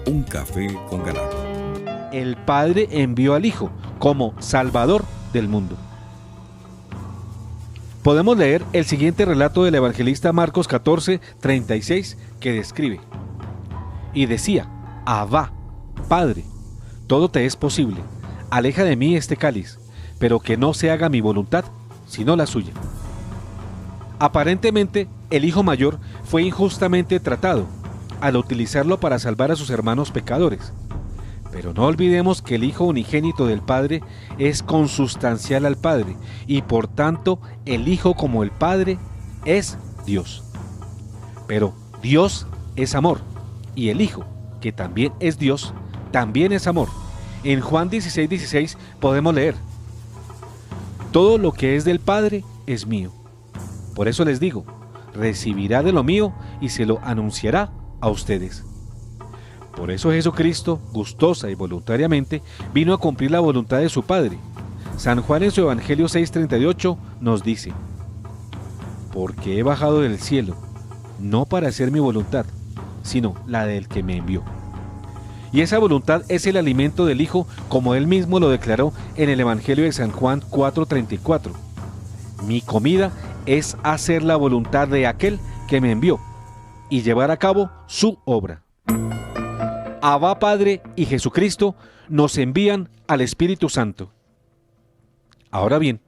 Un café con Ganar. El Padre envió al Hijo como Salvador del mundo. Podemos leer el siguiente relato del evangelista Marcos 14:36 que describe: y decía, Abba, Padre, todo te es posible, aleja de mí este cáliz, pero que no se haga mi voluntad, sino la suya. Aparentemente, el hijo mayor fue injustamente tratado al utilizarlo para salvar a sus hermanos pecadores. Pero no olvidemos que el Hijo unigénito del Padre es consustancial al Padre y por tanto el Hijo como el Padre es Dios. Pero Dios es amor y el Hijo, que también es Dios, también es amor. En Juan 16:16 podemos leer: todo lo que es del Padre es mío. Por eso les digo, recibirá de lo mío y se lo anunciará a ustedes. Por eso Jesucristo, gustosa y voluntariamente, vino a cumplir la voluntad de su Padre. San Juan en su Evangelio 6:38 nos dice: porque he bajado del cielo, no para hacer mi voluntad, sino la del que me envió. Y esa voluntad es el alimento del Hijo, como él mismo lo declaró en el Evangelio de San Juan 4:34. Mi comida es hacer la voluntad de aquel que me envió y llevar a cabo su obra. Abba Padre y Jesucristo nos envían al Espíritu Santo. Ahora bien,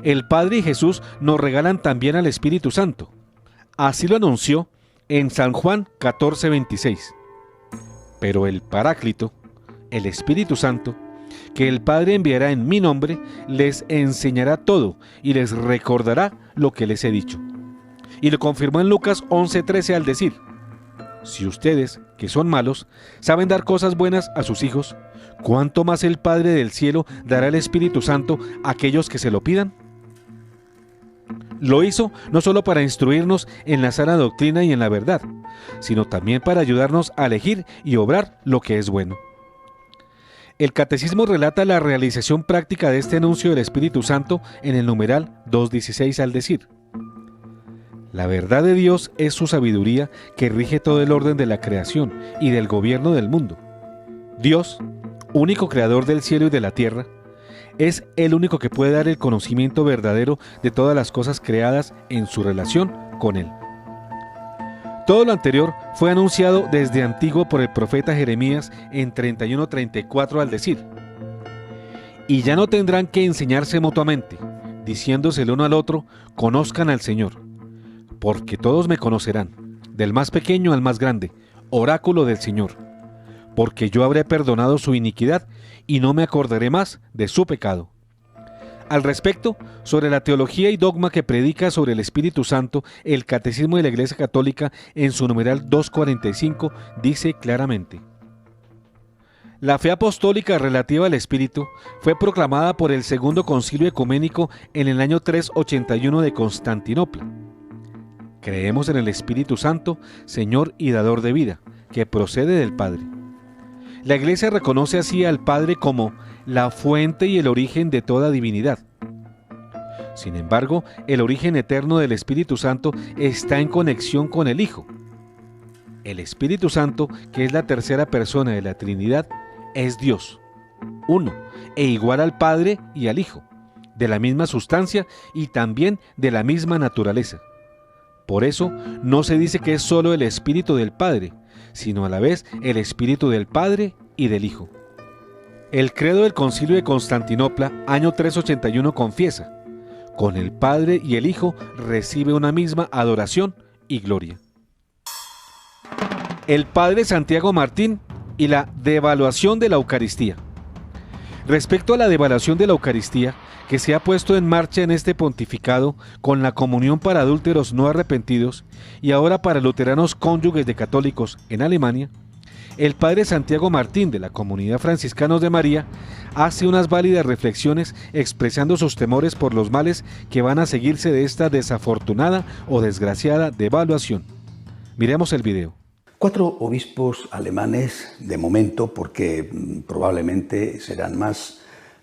el Padre y Jesús nos regalan también al Espíritu Santo. Así lo anunció en San Juan 14:26. Pero el Paráclito, el Espíritu Santo, que el Padre enviará en mi nombre, les enseñará todo y les recordará lo que les he dicho. Y lo confirmó en Lucas 11:13 al decir: si ustedes, que son malos, saben dar cosas buenas a sus hijos, ¿cuánto más el Padre del cielo dará el Espíritu Santo a aquellos que se lo pidan? Lo hizo no solo para instruirnos en la sana doctrina y en la verdad, sino también para ayudarnos a elegir y obrar lo que es bueno. El Catecismo relata la realización práctica de este anuncio del Espíritu Santo en el numeral 216 al decir: la verdad de Dios es su sabiduría que rige todo el orden de la creación y del gobierno del mundo. Dios, único creador del cielo y de la tierra, es el único que puede dar el conocimiento verdadero de todas las cosas creadas en su relación con Él. Todo lo anterior fue anunciado desde antiguo por el profeta Jeremías en 31:34 al decir: y ya no tendrán que enseñarse mutuamente, diciéndose el uno al otro, conozcan al Señor. Porque todos me conocerán, del más pequeño al más grande, oráculo del Señor. Porque yo habré perdonado su iniquidad y no me acordaré más de su pecado. Al respecto, sobre la teología y dogma que predica sobre el Espíritu Santo, el Catecismo de la Iglesia Católica en su numeral 245 dice claramente: la fe apostólica relativa al Espíritu fue proclamada por el Segundo Concilio Ecuménico en el año 381 de Constantinopla. Creemos en el Espíritu Santo, Señor y dador de vida, que procede del Padre. La Iglesia reconoce así al Padre como la fuente y el origen de toda divinidad. Sin embargo, el origen eterno del Espíritu Santo está en conexión con el Hijo. El Espíritu Santo, que es la tercera persona de la Trinidad, es Dios, uno, e igual al Padre y al Hijo, de la misma sustancia y también de la misma naturaleza. Por eso, no se dice que es solo el Espíritu del Padre, sino a la vez el Espíritu del Padre y del Hijo. El credo del Concilio de Constantinopla, año 381, confiesa: con el Padre y el Hijo recibe una misma adoración y gloria. El Padre Santiago Martín y la devaluación de la Eucaristía. Respecto a la devaluación de la Eucaristía, que se ha puesto en marcha en este pontificado con la comunión para adúlteros no arrepentidos y ahora para luteranos cónyuges de católicos en Alemania, el padre Santiago Martín de la Comunidad Franciscanos de María hace unas válidas reflexiones expresando sus temores por los males que van a seguirse de esta desafortunada o desgraciada devaluación. Miremos el video. 4 obispos alemanes, de momento, porque probablemente serán más,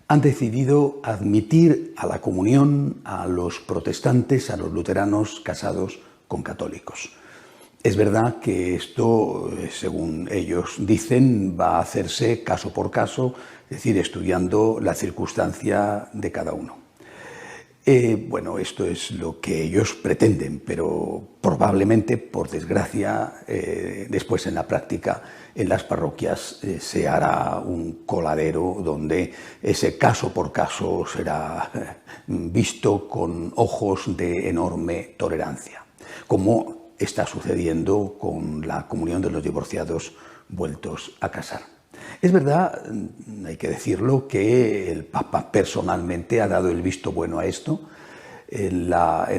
han decidido admitir a la comunión a los protestantes, a los luteranos casados con católicos. Es verdad que esto, según ellos dicen, va a hacerse caso por caso, es decir, estudiando la circunstancia de cada uno. Bueno, esto es lo que ellos pretenden, pero probablemente, por desgracia, después en la práctica, en las parroquias, se hará un coladero donde ese caso por caso será visto con ojos de enorme tolerancia, como está sucediendo con la comunión de los divorciados vueltos a casar. Es verdad, hay que decirlo, que el Papa personalmente ha dado el visto bueno a esto. En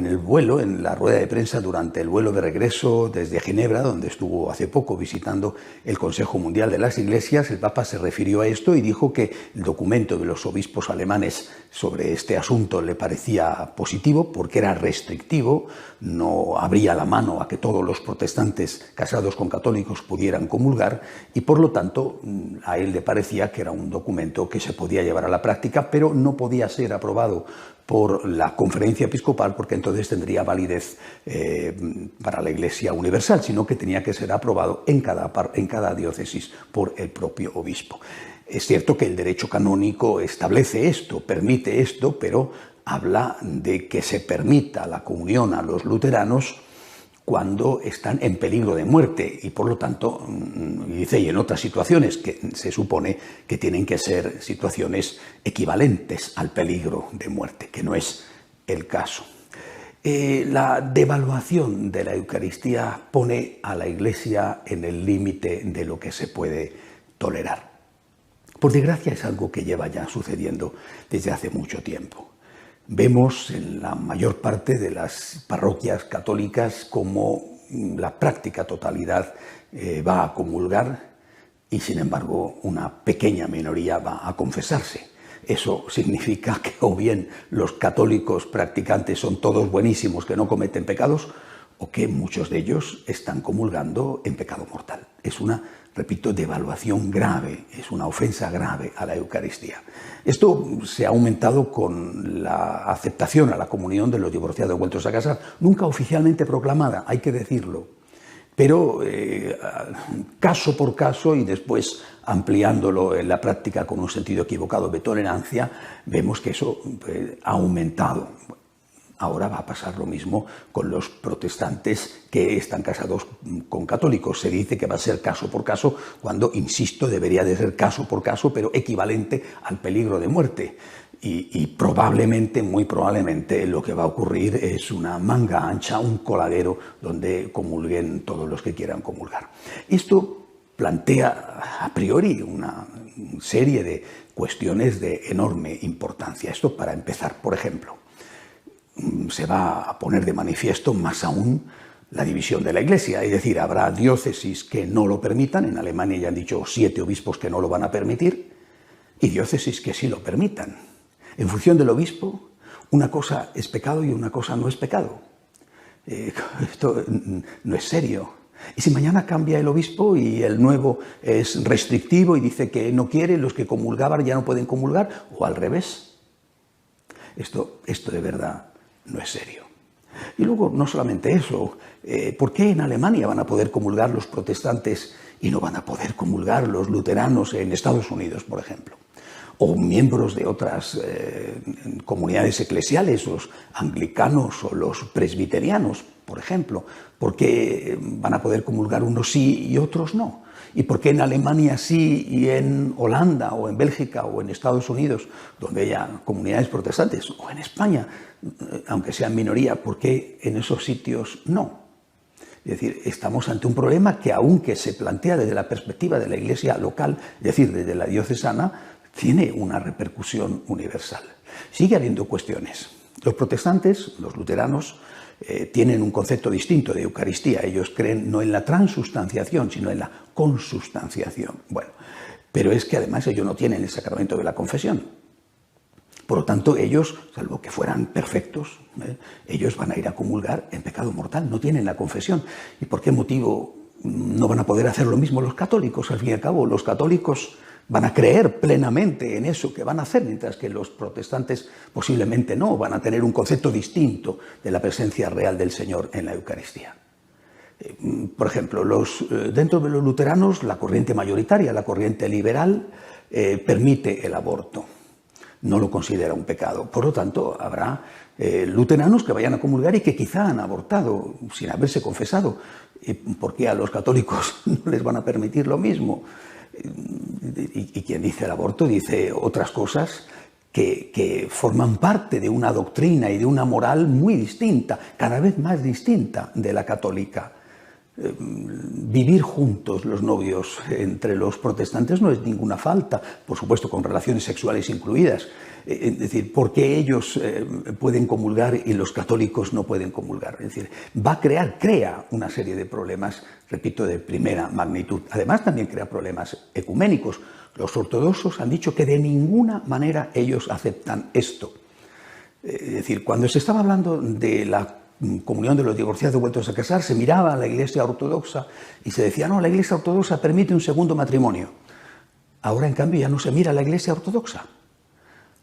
el vuelo, en la rueda de prensa durante el vuelo de regreso desde Ginebra, donde estuvo hace poco visitando el Consejo Mundial de las Iglesias, el Papa se refirió a esto y dijo que el documento de los obispos alemanes sobre este asunto le parecía positivo porque era restrictivo, no abría la mano a que todos los protestantes casados con católicos pudieran comulgar y por lo tanto a él le parecía que era un documento que se podía llevar a la práctica, pero no podía ser aprobado por la Conferencia Episcopal porque entonces tendría validez para la Iglesia Universal, sino que tenía que ser aprobado en cada diócesis por el propio obispo. Es cierto que el derecho canónico establece esto, permite esto, pero habla de que se permita la comunión a los luteranos cuando están en peligro de muerte y por lo tanto, dice, y en otras situaciones que se supone que tienen que ser situaciones equivalentes al peligro de muerte, que no es el caso. La devaluación de la Eucaristía pone a la Iglesia en el límite de lo que se puede tolerar. Por desgracia es algo que lleva ya sucediendo desde hace mucho tiempo. Vemos en la mayor parte de las parroquias católicas cómo la práctica totalidad va a comulgar y, sin embargo, una pequeña minoría va a confesarse. Eso significa que o bien los católicos practicantes son todos buenísimos que no cometen pecados o que muchos de ellos están comulgando en pecado mortal. Es una, repito, devaluación grave, es una ofensa grave a la Eucaristía. Esto se ha aumentado con la aceptación a la comunión de los divorciados vueltos a casar, nunca oficialmente proclamada, hay que decirlo, pero caso por caso y después ampliándolo en la práctica con un sentido equivocado de tolerancia, vemos que eso ha aumentado. Ahora va a pasar lo mismo con los protestantes que están casados con católicos. Se dice que va a ser caso por caso, cuando, insisto, debería de ser caso por caso, pero equivalente al peligro de muerte. Y probablemente, muy probablemente, lo que va a ocurrir es una manga ancha, un coladero donde comulguen todos los que quieran comulgar. Esto plantea a priori una serie de cuestiones de enorme importancia. Esto para empezar, por ejemplo. Se va a poner de manifiesto más aún la división de la Iglesia, es decir, habrá diócesis que no lo permitan, en Alemania ya han dicho 7 obispos que no lo van a permitir, y diócesis que sí lo permitan. En función del obispo, una cosa es pecado y una cosa no es pecado. Esto no es serio. Y si mañana cambia el obispo y el nuevo es restrictivo y dice que no quiere, los que comulgaban ya no pueden comulgar, o al revés. Esto de verdad no es serio. Y luego, no solamente eso, ¿por qué en Alemania van a poder comulgar los protestantes y no van a poder comulgar los luteranos en Estados Unidos, por ejemplo? O miembros de otras comunidades eclesiales, los anglicanos o los presbiterianos, por ejemplo. ¿Por qué van a poder comulgar unos sí y otros no? ¿Y por qué en Alemania sí y en Holanda o en Bélgica o en Estados Unidos, donde haya comunidades protestantes, o en España, aunque sean minoría, por qué en esos sitios no? Es decir, estamos ante un problema que, aunque se plantea desde la perspectiva de la Iglesia local, es decir, desde la diocesana, tiene una repercusión universal. Sigue habiendo cuestiones. Los protestantes, los luteranos, tienen un concepto distinto de Eucaristía. Ellos creen no en la transustanciación, sino en la consustanciación. Bueno, pero es que además ellos no tienen el sacramento de la confesión. Por lo tanto, ellos, salvo que fueran perfectos, ellos van a ir a comulgar en pecado mortal, no tienen la confesión. ¿Y por qué motivo no van a poder hacer lo mismo los católicos? Al fin y al cabo, los católicos van a creer plenamente en eso que van a hacer, mientras que los protestantes posiblemente no, van a tener un concepto distinto de la presencia real del Señor en la Eucaristía. Por ejemplo, dentro de los luteranos, la corriente mayoritaria, la corriente liberal, permite el aborto. No lo considera un pecado. Por lo tanto, habrá luteranos que vayan a comulgar y que quizá han abortado sin haberse confesado. ¿Por qué a los católicos no les van a permitir lo mismo? Y quien dice el aborto dice otras cosas que forman parte de una doctrina y de una moral muy distinta, cada vez más distinta de la católica. Vivir juntos los novios entre los protestantes no es ninguna falta, por supuesto con relaciones sexuales incluidas. Es decir, ¿por qué ellos pueden comulgar y los católicos no pueden comulgar? Es decir, crea una serie de problemas, repito, de primera magnitud. Además, también crea problemas ecuménicos. Los ortodoxos han dicho que de ninguna manera ellos aceptan esto. Es decir, cuando se estaba hablando de la comunión de los divorciados vueltos a casar, se miraba a la Iglesia ortodoxa y se decía, no, la Iglesia ortodoxa permite un segundo matrimonio. Ahora, en cambio, ya no se mira a la Iglesia ortodoxa.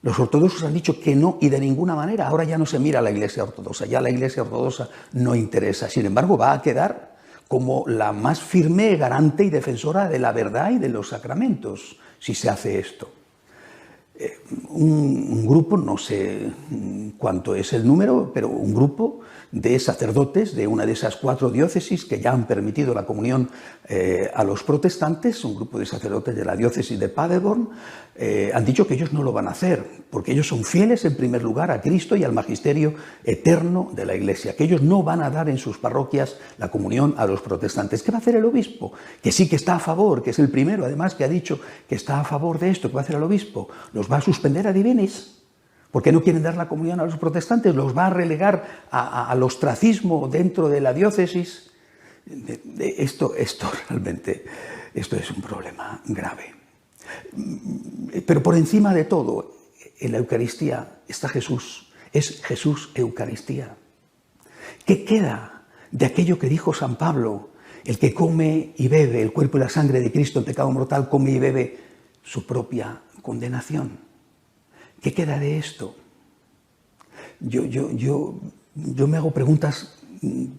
Los ortodoxos han dicho que no y de ninguna manera. Ahora ya no se mira a la Iglesia ortodoxa, ya la Iglesia ortodoxa no interesa. Sin embargo, va a quedar como la más firme garante y defensora de la verdad y de los sacramentos, si se hace esto. Un grupo, no sé cuánto es el número, pero un grupo de sacerdotes de una de esas 4 diócesis que ya han permitido la comunión a los protestantes, un grupo de sacerdotes de la diócesis de Paderborn, han dicho que ellos no lo van a hacer, porque ellos son fieles en primer lugar a Cristo y al magisterio eterno de la Iglesia, que ellos no van a dar en sus parroquias la comunión a los protestantes. ¿Qué va a hacer el obispo? Que sí que está a favor, que es el primero además que ha dicho que está a favor de esto. ¿Qué va a hacer el obispo? ¿Los va a suspender a divinis? ¿Por qué no quieren dar la comunión a los protestantes? ¿Los va a relegar al ostracismo dentro de la diócesis? Esto realmente es un problema grave. Pero por encima de todo, en la Eucaristía está Jesús. Es Jesús Eucaristía. ¿Qué queda de aquello que dijo San Pablo? El que come y bebe el cuerpo y la sangre de Cristo en pecado mortal, come y bebe su propia condenación. ¿Qué queda de esto? Yo me hago preguntas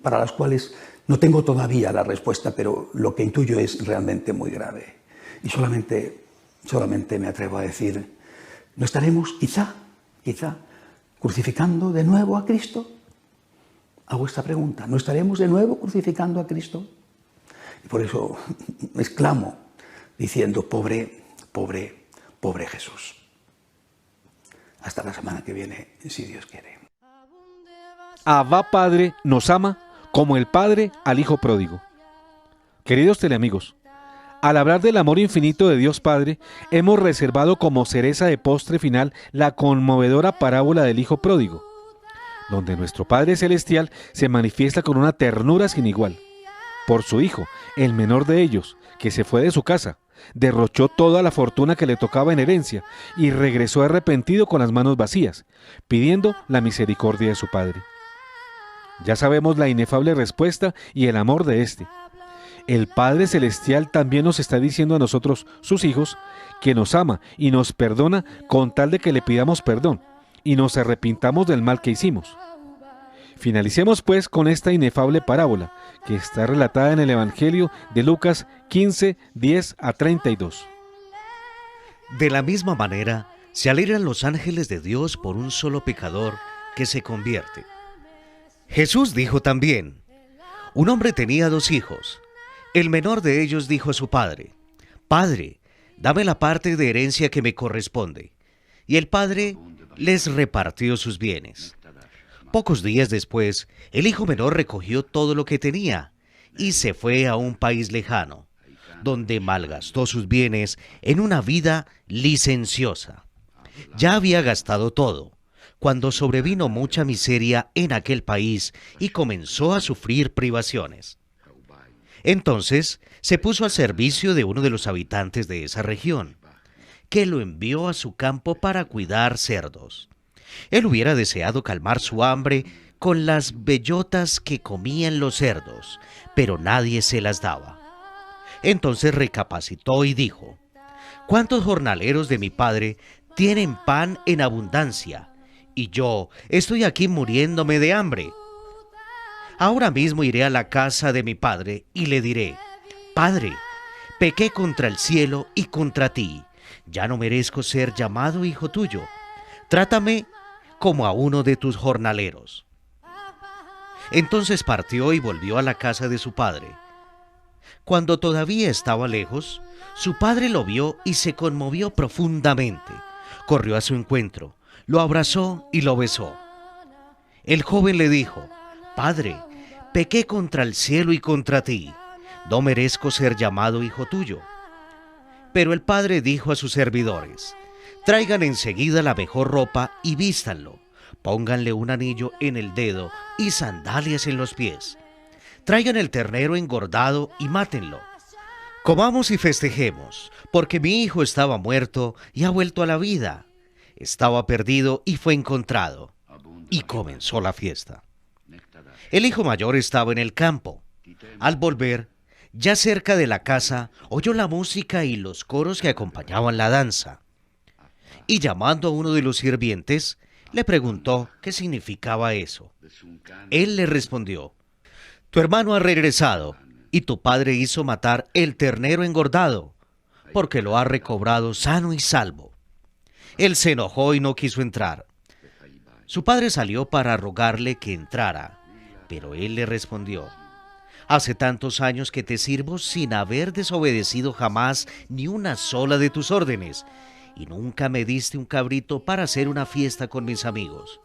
para las cuales no tengo todavía la respuesta, pero lo que intuyo es realmente muy grave. Y solamente me atrevo a decir, ¿no estaremos quizá crucificando de nuevo a Cristo? Hago esta pregunta, ¿no estaremos de nuevo crucificando a Cristo? Y por eso exclamo diciendo, pobre Jesús. Hasta la semana que viene, si Dios quiere. Abba Padre nos ama como el Padre al Hijo pródigo. Queridos teleamigos, al hablar del amor infinito de Dios Padre, hemos reservado como cereza de postre final la conmovedora parábola del Hijo pródigo, donde nuestro Padre Celestial se manifiesta con una ternura sin igual. Por su Hijo, el menor de ellos, que se fue de su casa, derrochó toda la fortuna que le tocaba en herencia y regresó arrepentido con las manos vacías, pidiendo la misericordia de su Padre. Ya sabemos la inefable respuesta y el amor de éste. El Padre Celestial también nos está diciendo a nosotros, sus hijos, que nos ama y nos perdona con tal de que le pidamos perdón y nos arrepintamos del mal que hicimos. Finalicemos pues con esta inefable parábola que está relatada en el Evangelio de Lucas 15, 10 a 32. De la misma manera, se alegran los ángeles de Dios por un solo pecador que se convierte. Jesús dijo también, un hombre tenía 2 hijos. El menor de ellos dijo a su padre, «Padre, dame la parte de herencia que me corresponde». Y el padre les repartió sus bienes. Pocos días después, el hijo menor recogió todo lo que tenía y se fue a un país lejano, donde malgastó sus bienes en una vida licenciosa. Ya había gastado todo, cuando sobrevino mucha miseria en aquel país y comenzó a sufrir privaciones. Entonces se puso al servicio de uno de los habitantes de esa región, que lo envió a su campo para cuidar cerdos. Él hubiera deseado calmar su hambre con las bellotas que comían los cerdos, pero nadie se las daba. Entonces recapacitó y dijo, «¿Cuántos jornaleros de mi padre tienen pan en abundancia, y yo estoy aquí muriéndome de hambre? Ahora mismo iré a la casa de mi padre y le diré, Padre, pequé contra el cielo y contra ti. Ya no merezco ser llamado hijo tuyo. Trátame como a uno de tus jornaleros. Entonces partió y volvió a la casa de su padre. Cuando todavía estaba lejos, su padre lo vio y se conmovió profundamente. Corrió a su encuentro, lo abrazó y lo besó. El joven le dijo, Padre, pequé contra el cielo y contra ti. No merezco ser llamado hijo tuyo. Pero el padre dijo a sus servidores, traigan enseguida la mejor ropa y vístanlo. Pónganle un anillo en el dedo y sandalias en los pies. Traigan el ternero engordado y mátenlo. Comamos y festejemos, porque mi hijo estaba muerto y ha vuelto a la vida. Estaba perdido y fue encontrado. Y comenzó la fiesta. El hijo mayor estaba en el campo. Al volver, ya cerca de la casa, oyó la música y los coros que acompañaban la danza. Y llamando a uno de los sirvientes, le preguntó qué significaba eso. Él le respondió, tu hermano ha regresado, y tu padre hizo matar el ternero engordado, porque lo ha recobrado sano y salvo. Él se enojó y no quiso entrar. Su padre salió para rogarle que entrara, pero él le respondió, hace tantos años que te sirvo sin haber desobedecido jamás ni una sola de tus órdenes, y nunca me diste un cabrito para hacer una fiesta con mis amigos.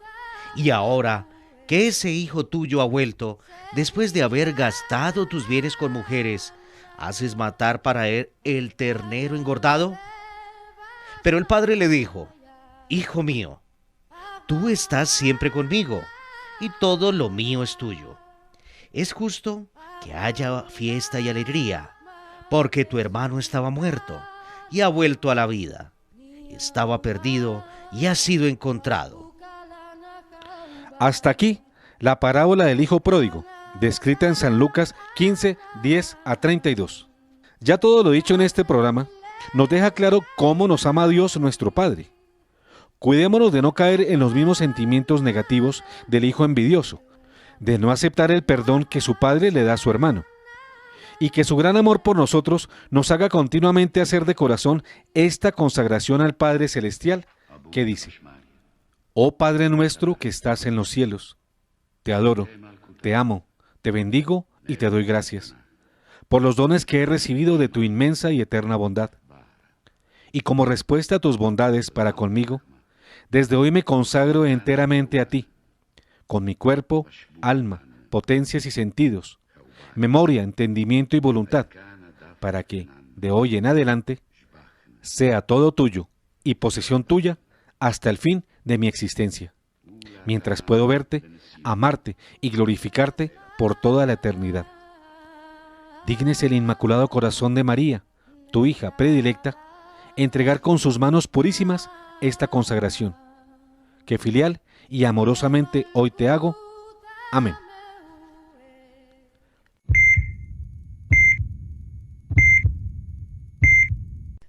Y ahora que ese hijo tuyo ha vuelto, después de haber gastado tus bienes con mujeres, ¿haces matar para él el ternero engordado? Pero el padre le dijo, hijo mío, tú estás siempre conmigo, y todo lo mío es tuyo. Es justo que haya fiesta y alegría, porque tu hermano estaba muerto y ha vuelto a la vida. Estaba perdido y ha sido encontrado. Hasta aquí la parábola del hijo pródigo, descrita en San Lucas 15, 10 a 32. Ya todo lo dicho en este programa nos deja claro cómo nos ama Dios nuestro Padre. Cuidémonos de no caer en los mismos sentimientos negativos del hijo envidioso, de no aceptar el perdón que su padre le da a su hermano, y que su gran amor por nosotros nos haga continuamente hacer de corazón esta consagración al Padre Celestial que dice, oh Padre nuestro que estás en los cielos, te adoro, te amo, te bendigo y te doy gracias por los dones que he recibido de tu inmensa y eterna bondad. Y como respuesta a tus bondades para conmigo, desde hoy me consagro enteramente a ti, con mi cuerpo, alma, potencias y sentidos, memoria, entendimiento y voluntad, para que, de hoy en adelante, sea todo tuyo y posesión tuya hasta el fin de mi existencia, mientras puedo verte, amarte y glorificarte por toda la eternidad. Dígnese el Inmaculado Corazón de María, tu hija predilecta, entregar con sus manos purísimas esta consagración, que filial y amorosamente hoy te hago. Amén.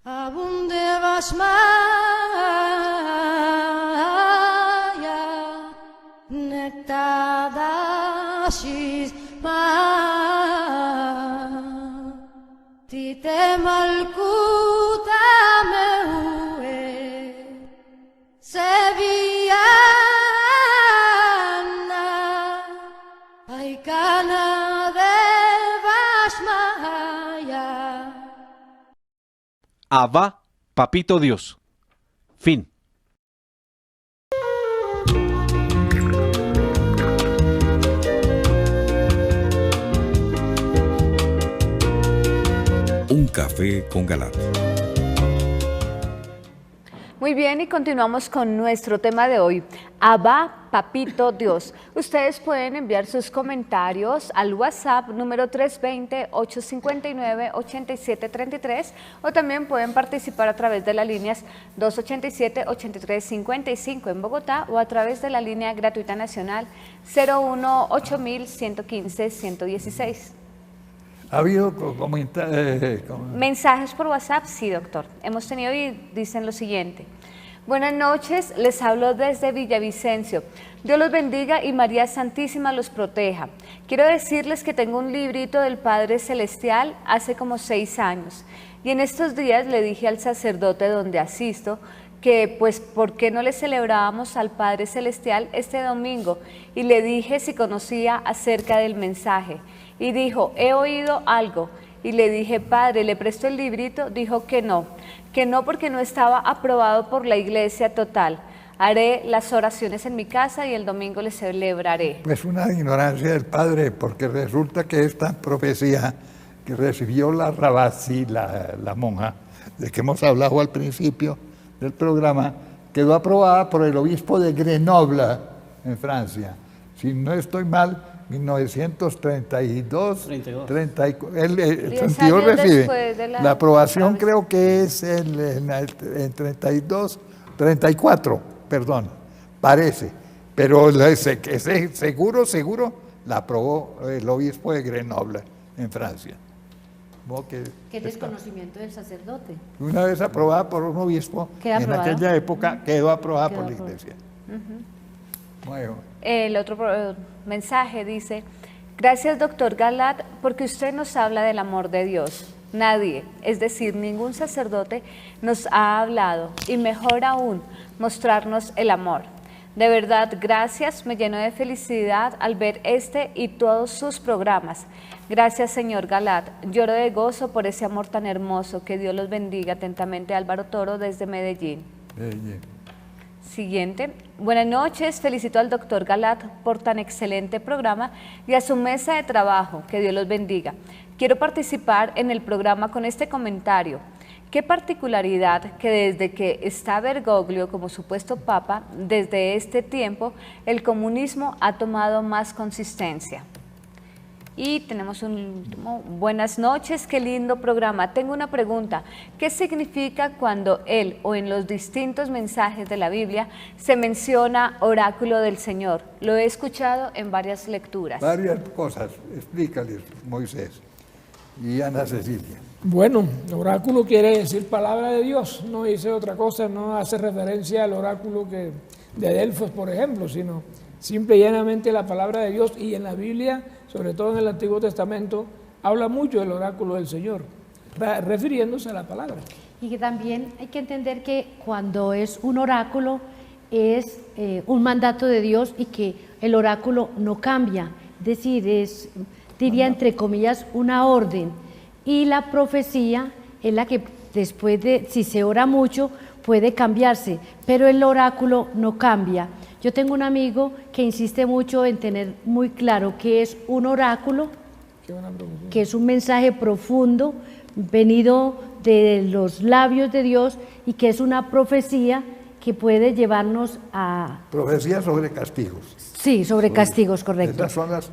Abunde basmaya nektadasis tite malkuta meue sevillana aikana de basmaya. Abba, Papito Dios. Fin. Un café con Galat. Muy bien, y continuamos con nuestro tema de hoy, Abba, Papito Dios. Ustedes pueden enviar sus comentarios al WhatsApp número 320-859-8733 o también pueden participar a través de las líneas 287-8355 en Bogotá o a través de la línea gratuita nacional 018-115-116. ¿Ha habido Mensajes por WhatsApp? Sí, doctor. Hemos tenido y dicen lo siguiente. Buenas noches, les hablo desde Villavicencio. Dios los bendiga y María Santísima los proteja. Quiero decirles que tengo un librito del Padre Celestial hace como 6 años. Y en estos días le dije al sacerdote donde asisto que pues por qué no le celebrábamos al Padre Celestial este domingo, y le dije si conocía acerca del mensaje y dijo, he oído algo, y le dije, Padre, ¿le presto el librito? Dijo que no porque no estaba aprobado por la Iglesia total. Haré las oraciones en mi casa y el domingo le celebraré. Pues una ignorancia del Padre, porque resulta que esta profecía que recibió la Ravasi, la monja, de que hemos hablado al principio del programa, quedó aprobada por el obispo de Grenoble, en Francia. Si no estoy mal, 1932, 32. El 10 32 años recibe. después de La aprobación Ravasi. creo que es en 32, 34, perdón, parece. Pero seguro la aprobó el obispo de Grenoble, en Francia. Qué desconocimiento del sacerdote. Una vez aprobada por un obispo, ¿Queda en aprobado? aquella época quedó aprobada por la aprobado. Iglesia. Bueno. El otro mensaje dice, gracias doctor Galat, porque usted nos habla del amor de Dios. Nadie, es decir, ningún sacerdote nos ha hablado, y mejor aún, mostrarnos el amor. De verdad, gracias, me lleno de felicidad al ver este y todos sus programas. Gracias, señor Galat. Lloro de gozo por ese amor tan hermoso. Que Dios los bendiga. Atentamente, Álvaro Toro, desde Medellín. Siguiente. Buenas noches. Felicito al doctor Galat por tan excelente programa y a su mesa de trabajo. Que Dios los bendiga. Quiero participar en el programa con este comentario. Qué particularidad que desde que está Bergoglio como supuesto papa, desde este tiempo, el comunismo ha tomado más consistencia. Y tenemos un último. Buenas noches, qué lindo programa. Tengo una pregunta. ¿Qué significa cuando él o en los distintos mensajes de la Biblia se menciona oráculo del Señor? Lo he escuchado en varias lecturas. Varias cosas. Explícales, Moisés y Ana Cecilia. Bueno, oráculo quiere decir palabra de Dios, no dice otra cosa, no hace referencia al oráculo de Delfos, por ejemplo, sino simple y llanamente la palabra de Dios. Y en la Biblia, sobre todo en el Antiguo Testamento, habla mucho del oráculo del Señor, refiriéndose a la palabra. Y que también hay que entender que cuando es un oráculo es un mandato de Dios y que el oráculo no cambia, es decir, es, diría entre comillas, una orden. Y la profecía es la que después de, si se ora mucho, puede cambiarse, pero el oráculo no cambia. Yo tengo un amigo que insiste mucho en tener muy claro qué es un oráculo, que es un mensaje profundo, venido de los labios de Dios, y que es una profecía que puede llevarnos a... Profecía sobre castigos. Sí, sobre castigos, correcto. Estas son las,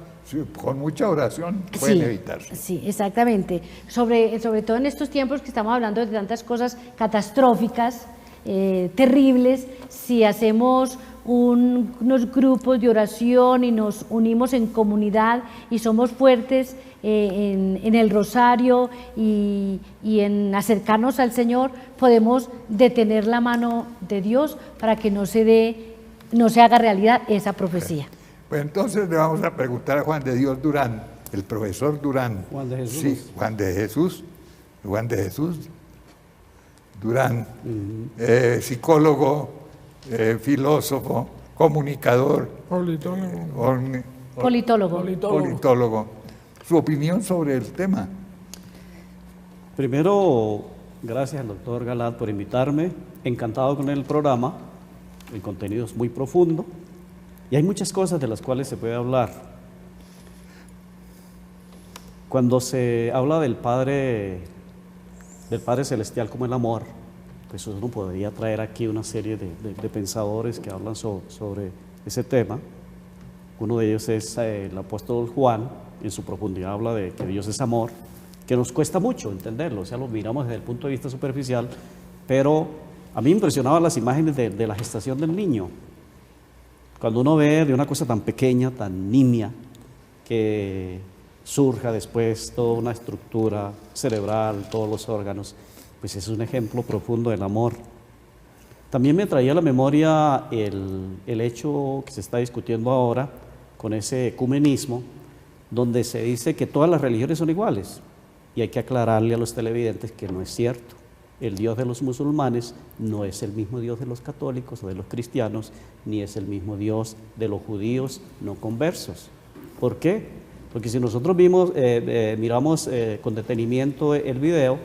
con mucha oración pueden evitarse. Sí, exactamente. Sobre todo en estos tiempos que estamos hablando de tantas cosas catastróficas, terribles, si hacemos unos grupos de oración y nos unimos en comunidad y somos fuertes en el rosario y en acercarnos al Señor, podemos detener la mano de Dios para que no se haga realidad esa profecía. Pues entonces le vamos a preguntar a Juan de Dios Durán, el profesor Durán. Juan de Jesús. Sí, Juan de Jesús Durán, psicólogo, filósofo, comunicador, politólogo. Su opinión sobre el tema. Primero, gracias al doctor Galat por invitarme. Encantado con el programa. El contenido es muy profundo y hay muchas cosas de las cuales se puede hablar. Cuando se habla del Padre Celestial como el amor, pues uno podría traer aquí una serie de pensadores que hablan sobre ese tema. Uno de ellos es el apóstol Juan, en su profundidad habla de que Dios es amor, que nos cuesta mucho entenderlo, o sea, lo miramos desde el punto de vista superficial, pero a mí me impresionaban las imágenes de la gestación del niño. Cuando uno ve de una cosa tan pequeña, tan nimia, que surja después toda una estructura cerebral, todos los órganos, pues es un ejemplo profundo del amor. También me traía a la memoria el hecho que se está discutiendo ahora con ese ecumenismo, donde se dice que todas las religiones son iguales. Y hay que aclararle a los televidentes que no es cierto. El Dios de los musulmanes no es el mismo Dios de los católicos o de los cristianos, ni es el mismo Dios de los judíos no conversos. ¿Por qué? Porque si nosotros miramos con detenimiento el video,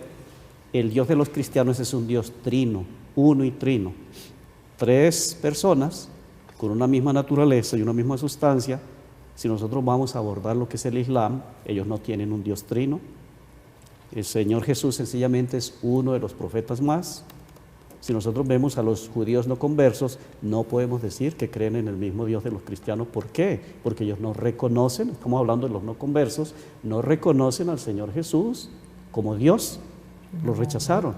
el Dios de los cristianos es un Dios trino, uno y trino. 3 personas con una misma naturaleza y una misma sustancia. Si nosotros vamos a abordar lo que es el Islam, ellos no tienen un Dios trino. El Señor Jesús sencillamente es uno de los profetas más. Si nosotros vemos a los judíos no conversos, no podemos decir que creen en el mismo Dios de los cristianos. ¿Por qué? Porque ellos no reconocen, estamos hablando de los no conversos, no reconocen al Señor Jesús como Dios, lo rechazaron.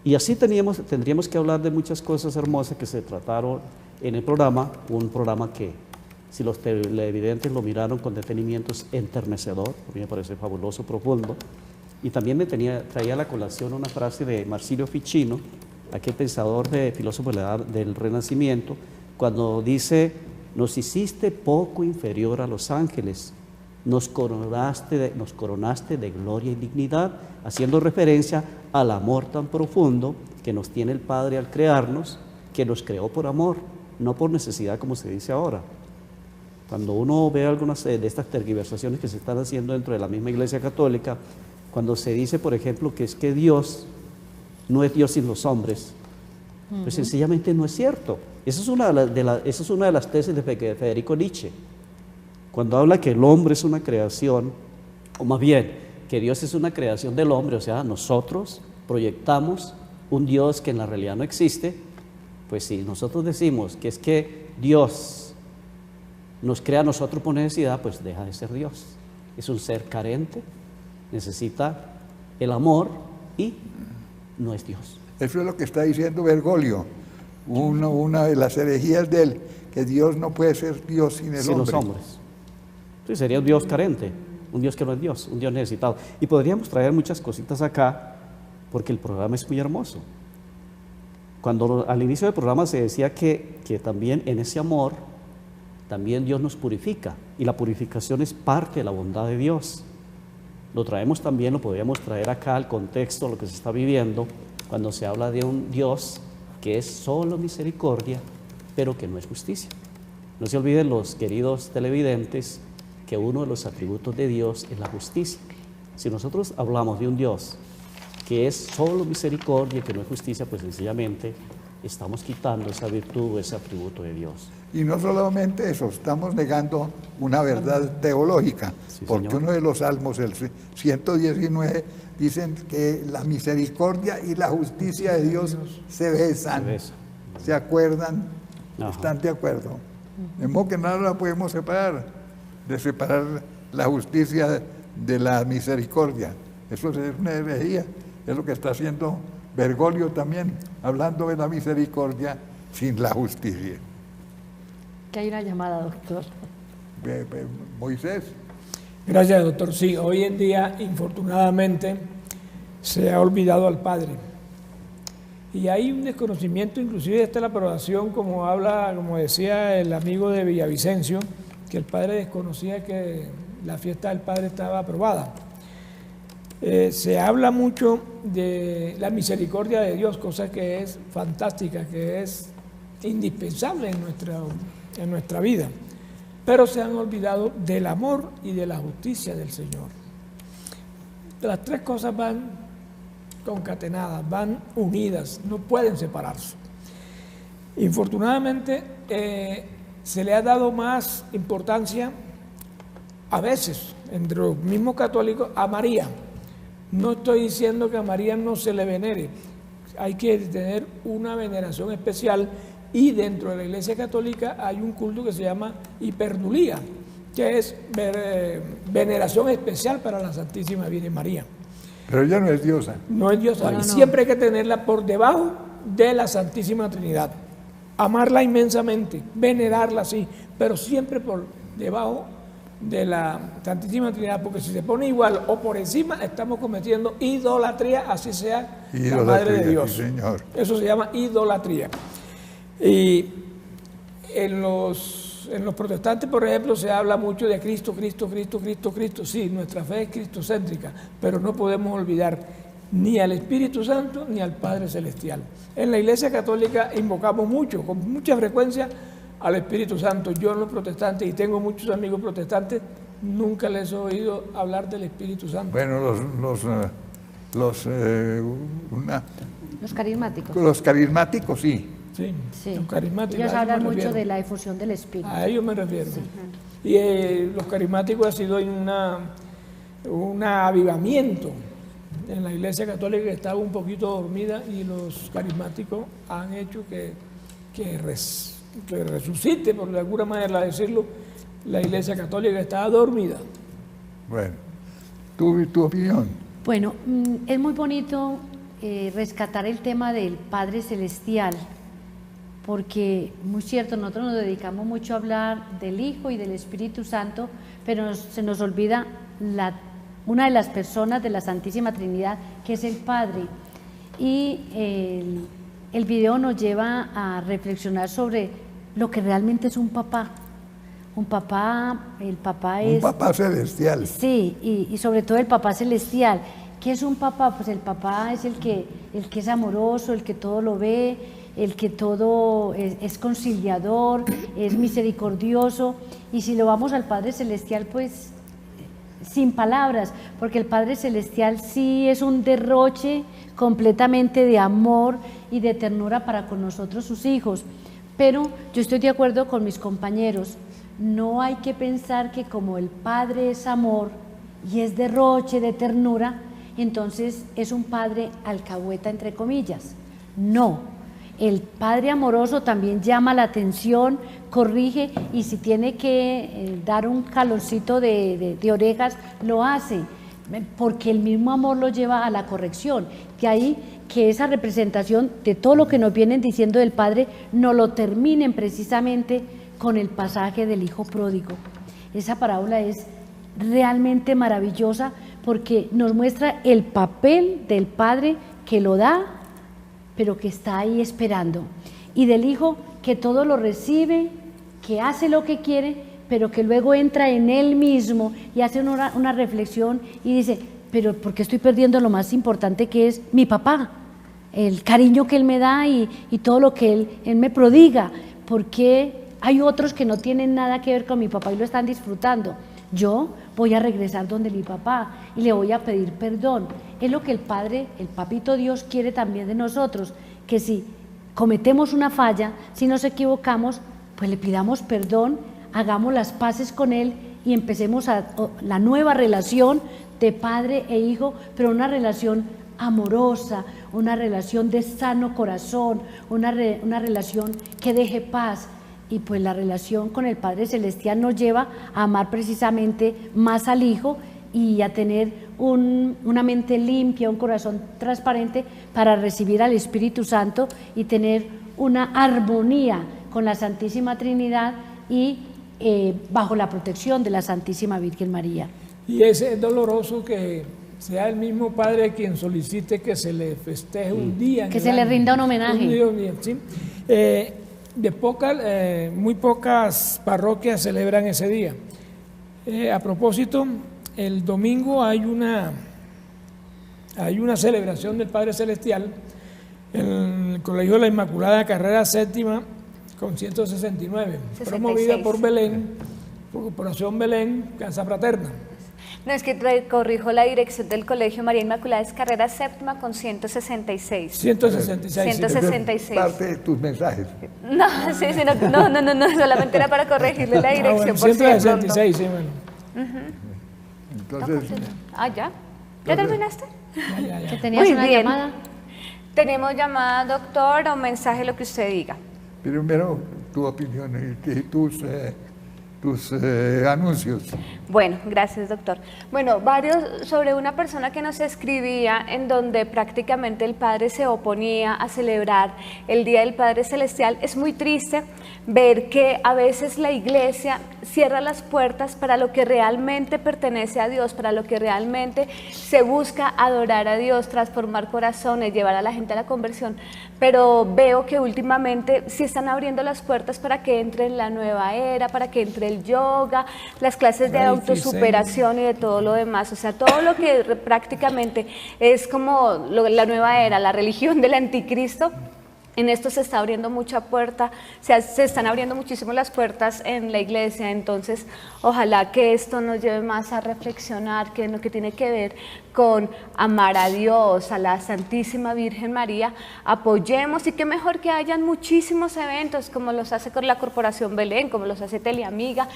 Y así tendríamos que hablar de muchas cosas hermosas que se trataron en el programa, un programa que, si los televidentes lo miraron con detenimiento, es enternecedor, a mí me parece fabuloso, profundo. Y también me traía a la colación una frase de Marsilio Ficino, aquel pensador filósofo del Renacimiento, cuando dice: nos hiciste poco inferior a los ángeles, nos coronaste de gloria y dignidad, haciendo referencia al amor tan profundo que nos tiene el Padre al crearnos, que nos creó por amor, no por necesidad como se dice ahora. Cuando uno ve algunas de estas tergiversaciones que se están haciendo dentro de la misma Iglesia Católica, cuando se dice, por ejemplo, que es que Dios no es Dios sin los hombres, pues sencillamente no es cierto. Esa es una de las tesis de Federico Nietzsche. Cuando habla que el hombre es una creación, o más bien, que Dios es una creación del hombre, o sea, nosotros proyectamos un Dios que en la realidad no existe, pues si nosotros decimos que es que Dios nos crea a nosotros por necesidad, pues deja de ser Dios. Es un ser carente, necesita el amor y no es Dios. Eso es lo que está diciendo Bergoglio, una de las herejías de él, que Dios no puede ser Dios sin el hombre. Sin los hombres. Sí, sería un Dios carente, un Dios que no es Dios, un Dios necesitado. Y podríamos traer muchas cositas acá, porque el programa es muy hermoso. Cuando al inicio del programa se decía que también en ese amor, también Dios nos purifica, y la purificación es parte de la bondad de Dios. Lo traemos también, lo podríamos traer acá al contexto, lo que se está viviendo, cuando se habla de un Dios que es solo misericordia, pero que no es justicia. No se olviden, los queridos televidentes, que uno de los atributos de Dios es la justicia. Si nosotros hablamos de un Dios que es solo misericordia y que no es justicia, pues sencillamente estamos quitando esa virtud o ese atributo de Dios. Y no solamente eso, estamos negando una verdad teológica, Sí, porque señor. uno de los salmos, el 119, dicen que la misericordia y la justicia de Dios se besan, se acuerdan, Ajá. están de acuerdo. De modo que nada la podemos separar la justicia de la misericordia. Eso es una herejía, es lo que está haciendo Bergoglio también, hablando de la misericordia sin la justicia. Que hay una llamada, doctor. Moisés. Gracias, doctor. Sí, hoy en día, infortunadamente, se ha olvidado al Padre. Y hay un desconocimiento, inclusive hasta la aprobación, como decía el amigo de Villavicencio, que el Padre desconocía que la fiesta del Padre estaba aprobada. Se habla mucho de la misericordia de Dios, cosa que es fantástica, que es indispensable en nuestra vida, pero se han olvidado del amor y de la justicia del Señor. Las 3 cosas van concatenadas, van unidas, no pueden separarse. Infortunadamente, se le ha dado más importancia, a veces, entre los mismos católicos, a María. No estoy diciendo que a María no se le venere, hay que tener una veneración especial, y dentro de la Iglesia Católica hay un culto que se llama hiperdulía, que es veneración especial para la Santísima Virgen María. Pero ella no es diosa. No es diosa, No, y no. siempre hay que tenerla por debajo de la Santísima Trinidad. Amarla inmensamente, venerarla sí, pero siempre por debajo de la Santísima Trinidad, porque si se pone igual o por encima, estamos cometiendo idolatría, así sea la Madre de Idolatría, Dios. sí, señor. Eso se llama idolatría. Y en los protestantes, por ejemplo, se habla mucho de Cristo, Cristo, Cristo, Cristo, Cristo. Sí, nuestra fe es cristocéntrica, pero no podemos olvidar ni al Espíritu Santo ni al Padre Celestial. En la Iglesia Católica invocamos mucho, con mucha frecuencia, al Espíritu Santo. Yo en los protestantes, y tengo muchos amigos protestantes, nunca les he oído hablar del Espíritu Santo. Bueno, los carismáticos sí. Sí, Sí. los carismáticos. Ellos a eso hablan me mucho refiero. de la efusión del Espíritu. A ellos me refiero. Y los carismáticos ha sido un avivamiento en la Iglesia Católica que estaba un poquito dormida, y los carismáticos han hecho que resucite, por de alguna manera decirlo, la Iglesia Católica estaba dormida. Bueno, tu opinión. Bueno, es muy bonito rescatar el tema del Padre Celestial, porque, muy cierto, nosotros nos dedicamos mucho a hablar del Hijo y del Espíritu Santo, pero se nos olvida una de las personas de la Santísima Trinidad, que es el Padre. Y el video nos lleva a reflexionar sobre lo que realmente es un papá. Un papá, el papá es... Un papá celestial. Sí, y sobre todo el papá celestial. ¿Qué es un papá? Pues el papá es el que es amoroso, el que todo lo ve, el que todo es conciliador, es misericordioso. Y si lo vamos al Padre Celestial, pues sin palabras, porque el Padre Celestial sí es un derroche completamente de amor y de ternura para con nosotros, sus hijos. Pero yo estoy de acuerdo con mis compañeros, no hay que pensar que como el Padre es amor y es derroche de ternura, entonces es un Padre alcahueta, entre comillas. No, el Padre amoroso también llama la atención, corrige, y si tiene que dar un calorcito de orejas, lo hace, porque el mismo amor lo lleva a la corrección. De ahí que esa representación de todo lo que nos vienen diciendo del Padre no lo terminen precisamente con el pasaje del Hijo Pródigo. Esa parábola es realmente maravillosa porque nos muestra el papel del Padre que lo da, pero que está ahí esperando, y del Hijo que todo lo recibe, que hace lo que quiere, pero que luego entra en él mismo y hace una reflexión y dice, pero ¿por qué estoy perdiendo lo más importante, que es mi papá? El cariño que él me da y todo lo que él me prodiga. ¿Por qué hay otros que no tienen nada que ver con mi papá y lo están disfrutando? Yo voy a regresar donde mi papá y le voy a pedir perdón. Es lo que el Padre, el Papito Dios, quiere también de nosotros, que si cometemos una falla, si nos equivocamos, pues le pidamos perdón, hagamos las paces con él y empecemos la nueva relación de padre e hijo, pero una relación amorosa, una relación de sano corazón, una relación que deje paz. Y pues la relación con el Padre Celestial nos lleva a amar precisamente más al Hijo y a tener una mente limpia, un corazón transparente para recibir al Espíritu Santo y tener una armonía con la Santísima Trinidad y bajo la protección de la Santísima Virgen María. Y es doloroso que sea el mismo Padre quien solicite que se le festeje un día. Que se le rinda un homenaje. Un día, ¿sí? Muy pocas parroquias celebran ese día. A propósito, el domingo hay una celebración del Padre Celestial en el Colegio de la Inmaculada, carrera séptima con 169, 66. promovida por Belén, por Corporación Belén, Casa Fraterna. No, es que corrijo la dirección del Colegio María Inmaculada, es carrera séptima con 166. 166. 166. Parte de tus mensajes. No, sí, no, solamente era para corregirle la dirección. Bueno, por 166, sí, bueno. Entonces, ¿Ya? ¿Ya terminaste? Ya. ¿Que tenías Muy una bien. llamada? Tenemos llamada, doctor, o mensaje, lo que usted diga. primero tu opinión y tus tus anuncios. Bueno, gracias, doctor. Bueno, varios sobre una persona que nos escribía en donde prácticamente el padre se oponía a celebrar el Día del Padre Celestial. Es muy triste ver que a veces la iglesia cierra las puertas para lo que realmente pertenece a Dios, para lo que realmente se busca adorar a Dios, transformar corazones, llevar a la gente a la conversión. Pero veo que últimamente sí están abriendo las puertas para que entre en la nueva era, para que entre el yoga, las clases de autosuperación y de todo lo demás. O sea, todo lo que prácticamente es como la nueva era, la religión del anticristo. En esto se está abriendo mucha puerta, se están abriendo muchísimo las puertas en la iglesia, entonces ojalá que esto nos lleve más a reflexionar que en lo que tiene que ver con amar a Dios, a la Santísima Virgen María, apoyemos y qué mejor que hayan muchísimos eventos como los hace con la Corporación Belén, como los hace Teleamiga,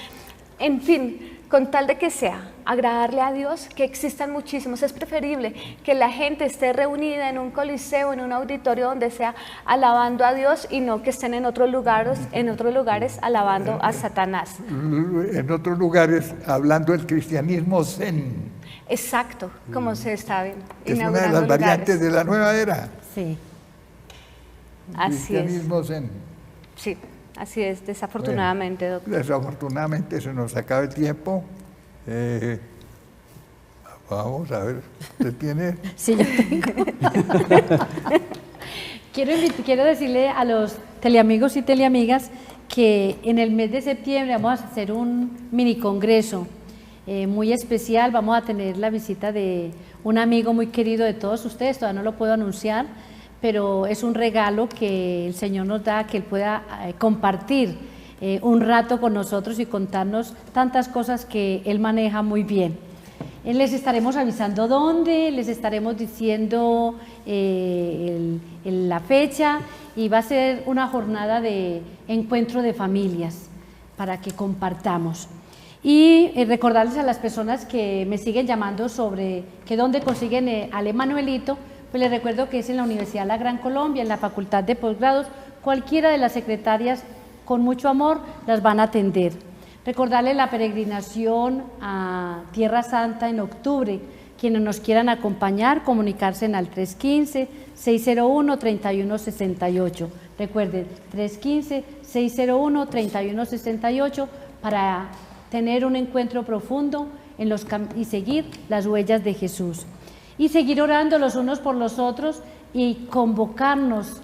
en fin, con tal de que sea agradarle a Dios, que existan muchísimos. Es preferible que la gente esté reunida en un coliseo, en un auditorio donde sea alabando a Dios y no que estén en otros lugares alabando a Satanás. En otros lugares hablando del cristianismo zen. Exacto, como se está viendo. Es una de las variantes de la nueva era. Sí. Así es. Cristianismo zen. Sí. Así es, desafortunadamente, bueno, doctor. Desafortunadamente se nos acaba el tiempo. Vamos a ver, ¿usted tiene? Sí, yo tengo. Quiero decirle a los teleamigos y teleamigas que en el mes de septiembre vamos a hacer un mini congreso muy especial. Vamos a tener la visita de un amigo muy querido de todos ustedes, todavía no lo puedo anunciar, pero es un regalo que el Señor nos da, que Él pueda compartir un rato con nosotros y contarnos tantas cosas que Él maneja muy bien. Les estaremos avisando dónde, les estaremos diciendo la fecha, y va a ser una jornada de encuentro de familias para que compartamos. Y recordarles a las personas que me siguen llamando sobre que dónde consiguen al Emanuelito. Pues les recuerdo que es en la Universidad La Gran Colombia, en la Facultad de Posgrados. Cualquiera de las secretarias, con mucho amor, las van a atender. Recordarles la peregrinación a Tierra Santa en octubre. Quienes nos quieran acompañar, comunicarse al 315-601-3168. Recuerden, 315-601-3168 para tener un encuentro profundo y seguir las huellas de Jesús. Y seguir orando los unos por los otros y convocarnos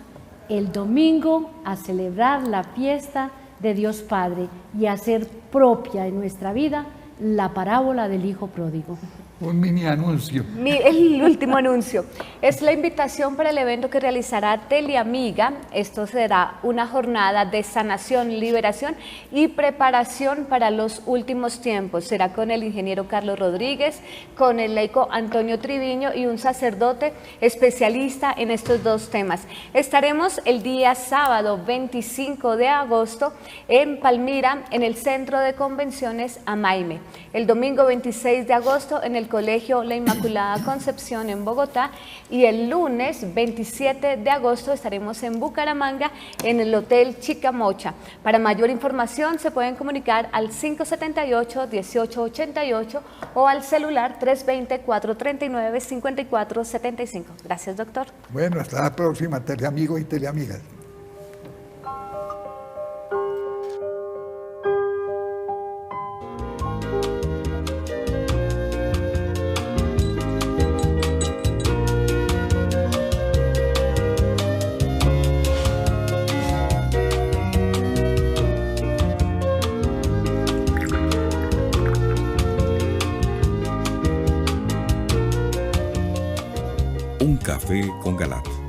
el domingo a celebrar la fiesta de Dios Padre y hacer propia en nuestra vida la parábola del Hijo Pródigo. Un mini anuncio. El último anuncio es la invitación para el evento que realizará Teleamiga. Esto será una jornada de sanación, liberación y preparación para los últimos tiempos. Será con el ingeniero Carlos Rodríguez, con el laico Antonio Triviño y un sacerdote especialista en estos dos temas. Estaremos el día sábado 25 de agosto en Palmira, en el Centro de Convenciones Amaime. El domingo 26 de agosto en el Colegio La Inmaculada Concepción en Bogotá, y el lunes 27 de agosto estaremos en Bucaramanga en el Hotel Chicamocha. Para mayor información se pueden comunicar al 578-1888 o al celular 320-439-5475. Gracias, doctor. Bueno, hasta la próxima, teleamigos y teleamigas. Un café con Galat.